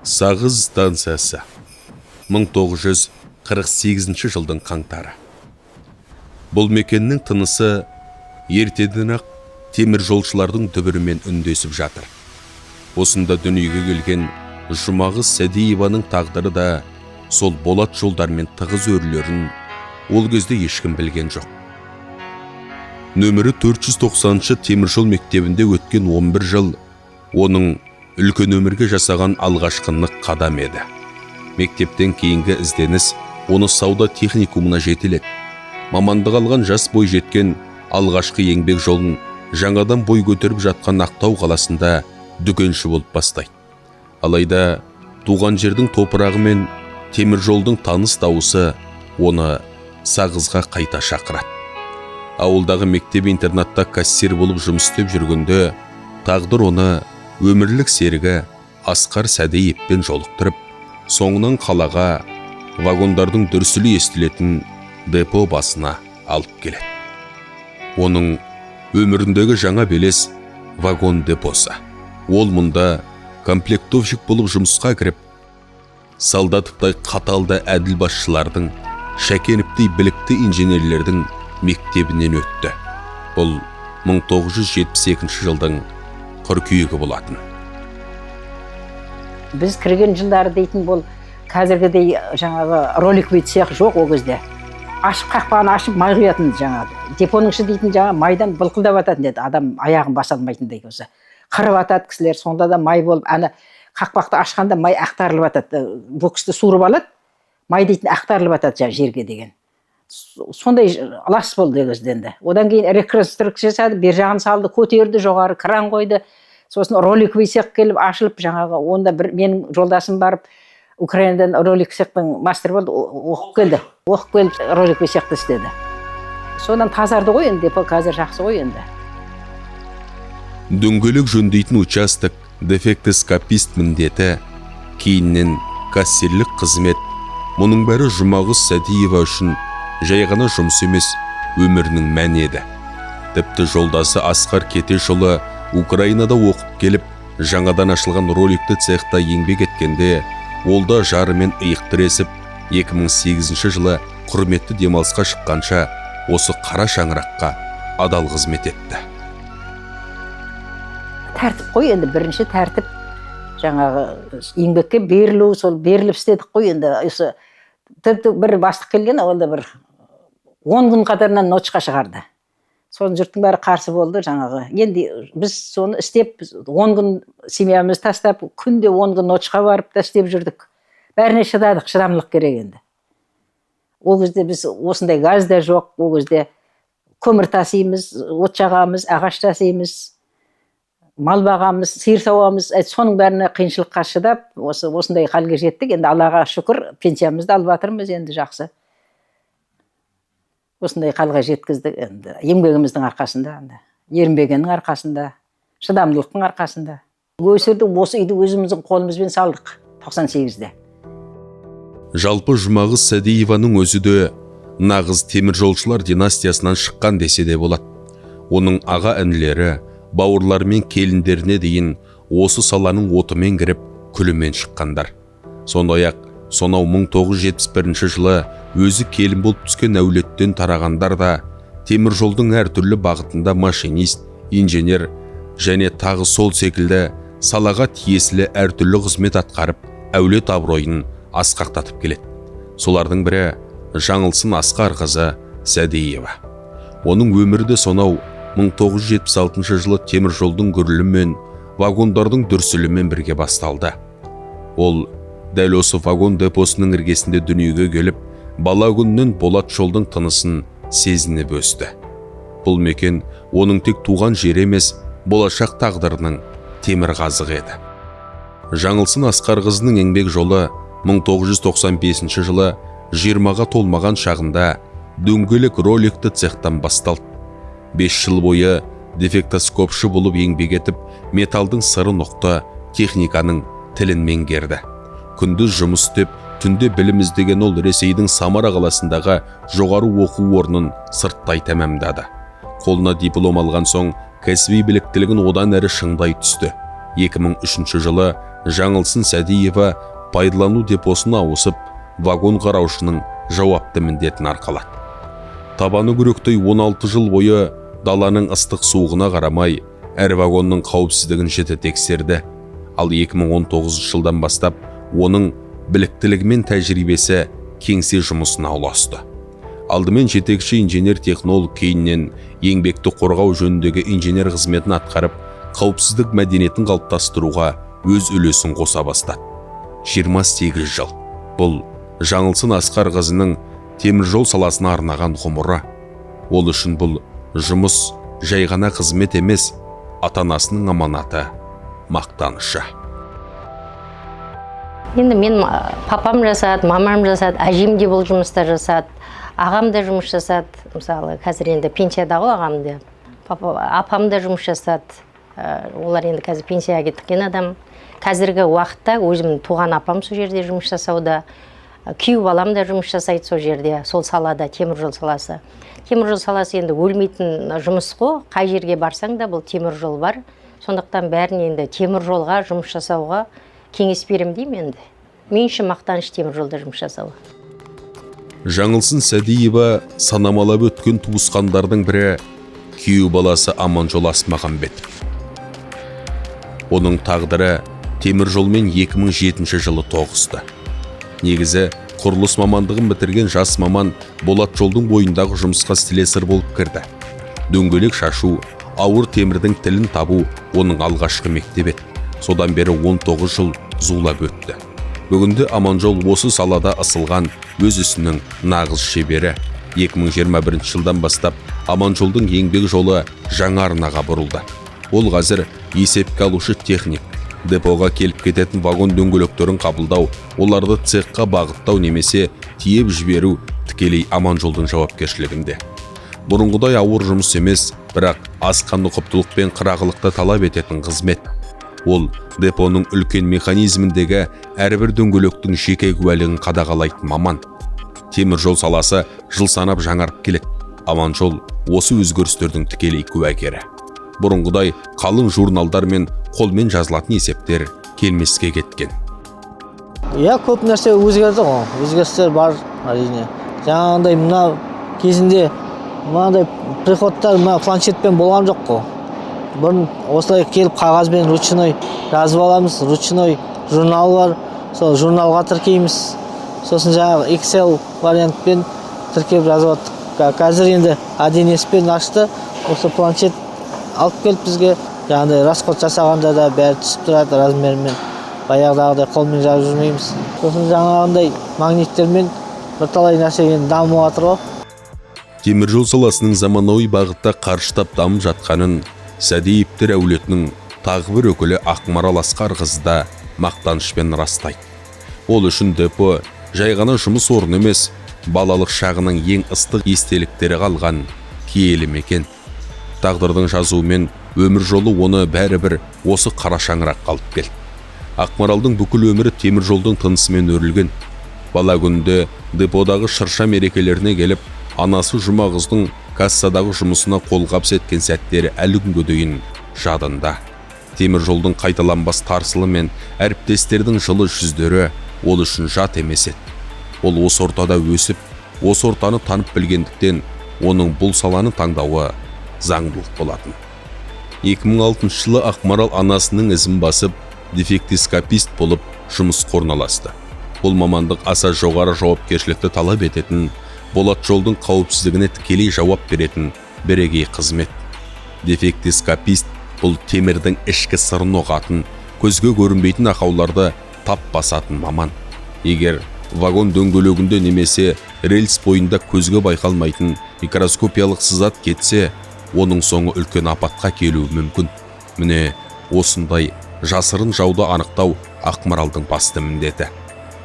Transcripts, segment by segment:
Сағыз станциясы 1948 жылдың қаңтары. Бұл мекеннің тынысы ертеден-ақ темір жолшылардың дүбірімен үндесіп жатыр. Осында дүниеге келген Жұмағыз Сәдиеваның тағдыры да сол болат жолдармен тығыз өрлерін ол кезде ешкім білген жоқ. Нөмірі 490 теміржол мектебінде өткен 11 жыл оның үлкен өмірге жасаған алғашқы нық қадам еді. Мектептен кейінгі ізденіс оны сауда техникумына жетеледі. Мамандық алған жас бой жеткен алғашқы еңбек жолын жаңадан бой көтеріп жатқан Ақтау қаласында дүкенші болып бастайды. Алайда туған жердің топырағы мен темір жолдың таныс дауысы оны Сағызға қайта шақырады. Ауылдағы мектеп-интернатта кассир болып жұмыс істеп жүргенде тағдыр оны өмірлік серігі Асқар Сәдиевпен жолықтырып, соңынан қалаға вагондардың дүрсілі естілетін депо басына алып келеді. Оның өміріндегі жаңа белес вагон депосы. Ол мұнда комплектовщик болып жұмысқа кіріп, Солдатовтай қаталды әділ басшылардың, Шәкеновтай білікті инженерлердің мектебінен өтті. Бұл 1972 жылдың қыркүйегі болатын. Біз кірген жылдары дейтін бұл қазіргідей жаңағы роликовый цех жоқ ол кезде. Ашып қақпағын ашып май құятын жаңағы. Депоның іші дейтін жаңа майдан былқылдап ататын деді. Адам аяғын баса алмайтындай болса. Қырып атады кісілер, сонда да май болып, ана қақпақты ашқанда май ақтарылып атады. Бұл кісі суырып алады, май дейтін ақтарылып атады жерге деген. Сондай лас болды өзденді. Одан кейін реконструкция жасады, бер жағын салды, көтерді, жоғары кран қойды. Сосын роликовый цех келіп ашылып, жаңағы онда бір менің жолдасым барып Украинадан роликовый цехтың мастер болды, оқып келді. Оқып келіп роликовый цехты істеді. Содан тазарды ғой енді, депо қазір жақсы ғой енді. Дөңгелек жөндейтін участок, дефектоскопист міндеті, кейіннен кассирлік қызмет. Мұның бәрі Жұмағыз Сәдиева үшін жай ғана жұмыс емес, өмірінің мәні еді. Тіпті жолдасы Асқар Кетешұлы Украинада оқып келіп, жаңадан ашылған роликті цехта еңбек еткенде, ол да жарымен иық тіресіп, 2008 жылы құрметті демалысқа шыққанша осы қара шаңыраққа адал қызмет етті. Тәртіп қой енді, бірінші тәртіп жаңағы еңбекке берілу, сол беріліп істедік қой енді. Тіпті бір бастық келген, ол да бір 10 күн қатарынан ночқа шығарды. Соның жұрттың бәрі қарсы болды жаңағы. Енді біз соны істеп, 10 күн семьямыз тастап, күнде 10 күн ночқа барып та істеп жүрдік. Бәріне шыдадық, шыдамлық керек енді. Ол кезде біз осындай газ да жоқ, ол кезде көмір тасимыз, от жағамыз, ағаш тасимыз, мал бағамыз, сиыр сауамыз, соның бәріне қиыншылыққа шыдап, осындай халге жеттік. Енді Аллаға шүкір, пенсиямызды алып жатырмыз енді жақсы. Осындай халға жеткіздік енді, еңбегіміздің арқасында, ерінбегеннің арқасында, шыдамдылықтың арқасында. Өсірдік, осы үйді өзіміздің қолымызбен салдық 98-де. Жалпы Жұмағыз Сәдиеваның өзі де нағыз темір жолшылар династиясынан шыққан десе де болады. Оның аға інілері, бауырлары мен келіндеріне дейін осы саланың отымен кіріп, күлімен шыққандар. Сондай-ақ сонау 1971 жылы өзі келін болып түскен әулеттен тарағандар да темір жолдың әртүрлі бағытында машинист, инженер және тағы сол секілді салаға тиесілі әртүрлі қызмет атқарып, әулет абыройын асқақтатып келеді. Солардың бірі Жаңылсын Асқар қызы Сәдиева. Оның өмірі де сонау 1976 жылы темір жолдың гүрілі мен вагондардың дүрсілімен бірге басталды. Ол дәл осы вагон депосының іргесінде дүниеге келіп, бала күннен болат жолдың тынысын сезініп өсті. Бұл мекен оның тек туған жері емес, болашақ тағдырының темір қазығы еді. Жаңылсын Асқар қызының еңбек жолы 1995 жылы 20-ға толмаған шағында дөңгелек роликті цехтан басталды. 5 жыл бойы дефектоскопшы болып еңбек етіп, металдың сырын ұқты, техниканың тілін меңгерді. Күндіз жұмыс істеп, түнде білім іздеген ол Ресейдің Самара қаласындағы жоғары оқу орнын сырттай тәмамдады. Қолына диплом алған соң, кәсіби біліктілігін одан әрі шыңдай түсті. 2003 жылы Жаңылсын Сәдиева пайдалану депосына ауысып, вагон қараушының жауапты міндетін арқалады. Табаны күректей 16 жыл бойы даланың ыстық суығына қарамай, әр вагонның қауіпсіздігін жіті тексерді. Ал 2019 жылдан бастап оның біліктілігі мен тәжірибесі кеңсе жұмысына ұласты. Алдымен жетекші инженер-технолог, кейіннен еңбекті қорғау жөніндегі инженер қызметін атқарып, қауіпсіздік мәдениетін қалыптастыруға өз үлесін қоса бастады. 28 жыл. Бұл Жаңылсын Асқарқызының теміржол саласына арнаған ғұмыры. Ол үшін бұл жұмыс жай ғана қызмет емес, ата-анасының аманаты, мақтанышы. Енді мен папам жасады, мамам жасады, әжем де бұл жұмыста жасады, ағам да жұмыс жасады. Мысалы, қазір енді пенсияда ғой ағам да. Апам да жұмыс жасады. Олар енді қазір пенсияға кеткен адам. Қазіргі уақытта өзім туған апам сол жерде жұмыс жасауда. Күйеу балам да жұмыс жасайды сол жерде, сол салада, теміржол саласы. Теміржол саласы енді өлмейтін жұмыс қой. Қай жерге барсаң да бұл теміржол бар. Сондықтан бәрін енді теміржолға жұмыс жасауға кеңес берем деймін енді. Мен үшін мақтаныш теміржолда жұмыс жасауы. Жаңылсын Сәдиева санамалап өткен туысқандардың бірі күйеу баласы Аманжол Асмағамбетов. Оның тағдыры теміржолмен 2007 жылы тоғысты. Негізі құрылыс мамандығын бітірген жас маман Болат жолдың бойындағы жұмысқа слесарь болып кірді. Дөңгелек шашу, ауыр темірдің тілін табу оның алғашқы мектебі еді. Содан бері 19 жыл зулап өтті. Бүгінде Аманжол осы салада ысылған өз ісінің нағыз шебері. 2021 жылдан бастап Аманжолдың еңбек жолы жаңа арнаға бұрылды. Ол қазір есепке алушы техник, депоға келіп кететін вагон дөңгелектерін қабылдау, оларды цехқа бағыттау немесе тиеп жіберу тікелей Аманжолдың жауапкершілігінде. Бұрынғыдай ауыр жұмыс емес, бірақ асқан ұқыптылықпен қырағылықты талап ететін қызмет. Ол депоның үлкен механизміндегі әрбір дөңгелектің жеке куәлігін қадағалайтын маман. Теміржол саласы жыл санап жаңарып келеді. Аманжол осы өзгерістердің тікелей куәгері. Бұрынғыдай қалың журналдар мен қолмен жазылатын есептер келмеске кеткен. Көп нәрсе өзгерді ғой. Өзгерістер бар, әрине. Жаңағындай мына кезінде мынандай приходтар планшетпен болған жоқ қой. Бұрын осылай келіп қағазбен ручной жазып аламыз, ручной журнал бар, сол журналға тіркейміз. Сосын жаңағы Excel вариантпен тіркеп жазып аттық. Қазір енді ADNS-пен ашты, осы планшет алып келіп бізге. Жаңағыдай расход жасағанда да бәрі түсіп тұрады размермен. Баяғыдағыдай қолмен жазып жүрмейміз. Сосын жаңағындай магниттермен бірталай нәрсе дамып жатыр ғой. Теміржол саласының заманауи бағытта қарыштап дамып жатқанын Сәдиевтер әулетінің тағы бір өкілі Ақмарал Асқарқызы да мақтанышпен растайды. Ол үшін депо жай ғана жұмыс орны емес, балалық шағының ең ыстық естеліктері қалған киелі мекен. Тағдырдың жазуымен өмір жолы оны бәрібір осы қара шаңырақ қалып келді. Ақмаралдың бүкіл өмірі теміржолдың тынысымен өрілген. Бала күнде деподағы шырша мерекелеріне келіп, анасы Жұмағыздың кассадағы жұмысына қолғабыс еткен сәттері әлі күнге дейін жадында. Теміржолдың қайталанбас тарсылы мен әріптестердің жылы жүздері ол үшін жат емес еді. Ол осы ортада өсіп, осы ортаны танып білгендіктен оның бұл саланы таңдауы заңдылық болатын. 2006 жылы Ақмарал анасының ізін басып, дефектоскопист болып жұмыс орналасты. Бұл мамандық аса жоғары жауапкершілікті талап ететін, Болат жолдың қауіпсіздігіне тікелей жауап беретін бірегей қызмет. Дефектоскопист бұл темірдің ішкі сырын ұғатын, көзге көрінбейтін ақауларды тап басатын маман. Егер вагон дөңгелегінде немесе рельс бойында көзге байқалмайтын микроскопиялық сызат кетсе, оның соңы үлкен апатқа келуі мүмкін. Міне осындай жасырын жауды анықтау Ақмаралдың басты міндеті.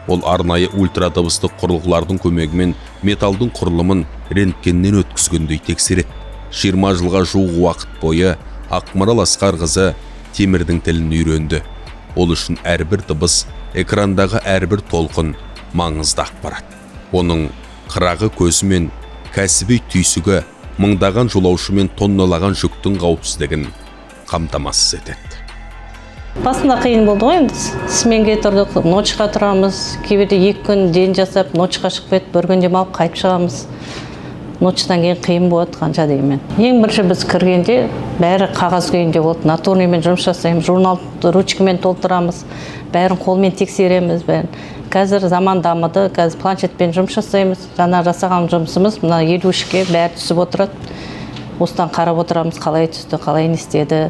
Ол арнайы ультрадыбыстық құрылғылардың көмегімен металдың құрылымын рентгеннен өткізгендей тексереді. 20 жылға жуық уақыт бойы Ақмарал Асқарқызы темірдің тілін үйренді. Ол үшін әрбір дыбыс, экрандағы әрбір толқын маңызды ақпарат. Оның қырағы көзі мен кәсіби түйсігі мыңдаған жолаушы мен тонналаған жүктің қауіпсіздігін қамтамасыз етеді. Басында қиын болды ғой енді. Сменге тұрдық, ночқа тұрамыз. Кейбірде 2 күн ден жасап, ночқа шығып кетіп, бір күн демалып қайтып шығамыз. Ночтан кейін қиын болады қанша дегенмен. Ең бірінші біз кіргенде бәрі қағаз күйінде болды. Натурныймен жұмыс жасаймыз, журналды ручкамен толтырамыз, бәрін қолмен тексереміз, бәрін. Қазір заман дамыды, қазір планшетпен жұмыс жасаймыз. Жаңа жасаған жұмысымыз мына 53-ке бәрі түсіп отырады. Осыдан қарап отырамыз, қалай түсті, қалай не істеді.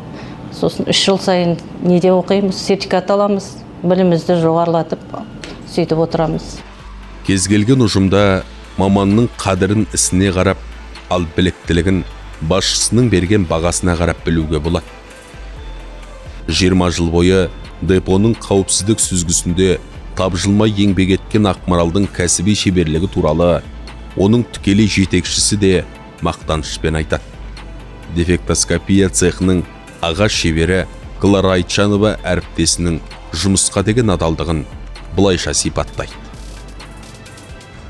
Сосын 3 жыл сайын неде оқимыз, сертификат аламыз, білімімізді жоғарылатып сөйтіп отырамыз. Кез келген ұжымда маманның қадірін ісіне қарап, ал біліктілігін басшысының берген бағасына қарап білуге болады. 20 жыл бойы депоның қауіпсіздік сүзгісінде тапжылмай еңбек еткен Ақмаралдың кәсіби шеберлігі туралы оның тікелей жетекшісі де мақтанышпен айтады. Дефектоскопия цехының аға шебері Клара Айтжанова әріптесінің жұмысқа деген адалдығын былайша сипаттайды.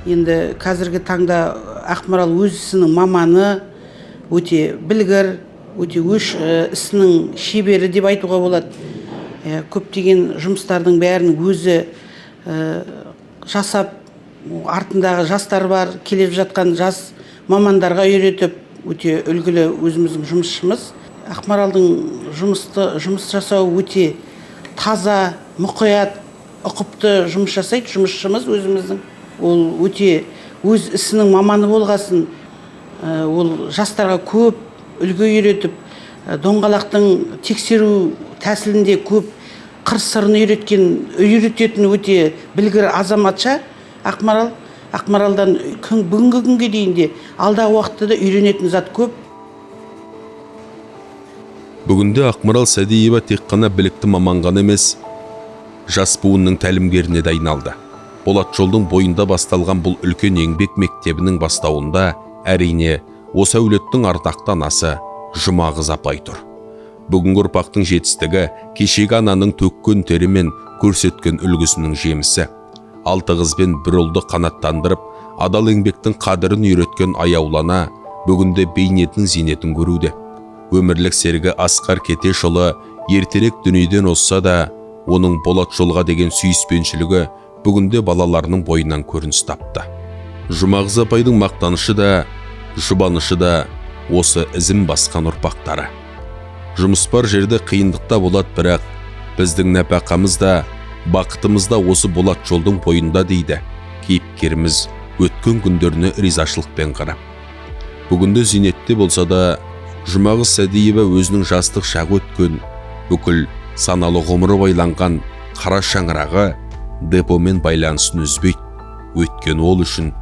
Енді қазіргі таңда Ақмарал өз ісінің маманы, өте білгір, өте өш ісінің шебері деп айтуға болады. Көптеген жұмыстардың бәрін өзі жасап, артындағы жастар бар, келіп жатқан жас мамандарға үйретіп, өте үлгілі өзіміздің жұмысшымыз. Ақмаралдың жұмыс жасау өте таза, мұқият, ұқыпты жұмыс жасайды жұмысшымыз өзіміздің. Ол өте өз ісінің маманы болғасын, ол жастарға көп үлгі үйретіп, доңғалақтың тексеру тәсілінде көп қыр-сырын үйрететін өте білгір азаматша Ақмарал. Ақмаралдан бүгінгі күнге дейінде алдағы уақытта да үйренетін зат көп. Бүгінде Ақмарал Сәдиева тек қана білікті маман ғана емес, жас буынның тәлімгеріне де айналды. Болат жолдың бойында басталған бұл үлкен еңбек мектебінің бастауында әрине осы әулеттің ардақты анасы Жұмағыз апай тұр. Бүгінгі ұрпақтың жетістігі кешегі ананың төккен тері мен көрсеткен үлгісінің жемісі. 6 қыз бен 1 ұлды қанаттандырып, адал еңбектің қадірін үйреткен аяулана бүгінде бейнетін зейнетін көруде. Өмірлік серігі Асқар Кетешұлы ертерек дүниеден озса да, оның Болат жолға деген сүйіспеншілігі бүгінде балаларының бойынан көрініс тапты. Жұмағыз апайдың мақтанышы да, жұбанышы да осы ізім басқан ұрпақтары. Жұмыс бар жерде қиындықта болады, бірақ біздің нәпақамыз да, бақытымыз да осы Болат жолдың бойында дейді кейіпкеріміз өткен күндеріне ризашылықпен қарап. Бүгінде зейнетте болса да, Жұмағыз Сәдиева өзінің жастық шағы өткен, бүкіл саналы ғұмыры байланған қара шаңырағы депомен байланысын үзбейді. Өткен ол үшін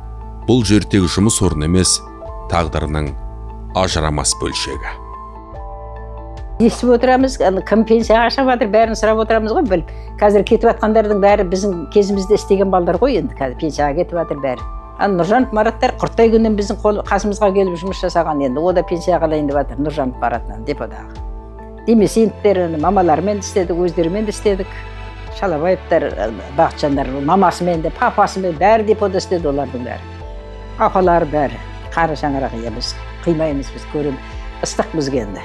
бұл жер тек жұмыс орны емес, тағдырының ажырамас бөлшегі. Естіп отырамыз, кім пенсияға шығып жатыр, бәрін сұрап отырамыз ғой, біліп. Қазір кетіп жатқандардың бәрі біздің кезімізде істеген балдар ғой, енді қазір пенсияға кетіп жатыр бәрі. Нұржанов Мараттар құрттай күннен біздің қасымызға келіп жұмыс жасаған, енді о да пенсияға қалайын деп жатыр, Нұржанов Мараттан деподағы. Демесеновтер мамалармен істедік, өздерімен істедік. Шалабаевтар, Бақытжандар мамасымен де, папасымен бәрі депода істеді олардың бәрі. Апалары бәрі. Қара шаңырақ біз қимаймыз, біз көреміз. Ыстық бізге енді.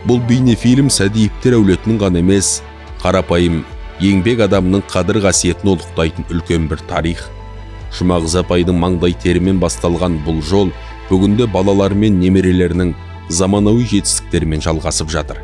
Бұл бейнефильм Сәдиевтер әулетінің ғана емес, қарапайым еңбек адамның қадір қасиетін ұлықтайтын үлкен бір тарих. Жұмағыз апайдың маңдай терімен басталған бұл жол бүгінде балалар мен немерелерінің заманауи жетістіктерімен жалғасып жатыр.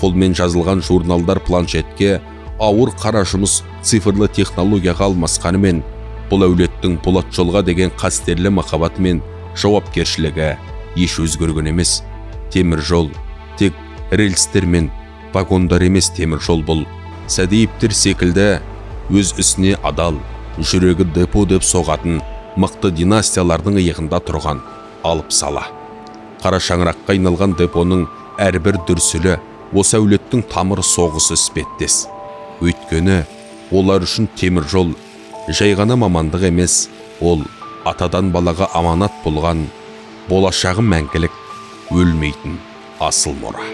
Қолмен жазылған журналдар планшетке, ауыр қара жұмыс цифрлы технологияға алмасқанымен, бұл әулеттің Болат жолға деген қастерлі махаббаты мен жауапкершілігі еш өзгерген емес. Темір жол тек рельстер мен вагондар емес, темір жол бұл Сәдиевтер секілді өз ісіне адал, жүрегі депо деп соғатын мықты династиялардың иығында тұрған алып сала. Қара шаңыраққа айналған депоның әрбір дүрсілі осы әулеттің тамыр соғысы іспеттес. Өйткені олар үшін темір жол жай ғана мамандық емес, ол атадан балаға аманат болған, болашағы мәңгілік, өлмейтін асыл мұра.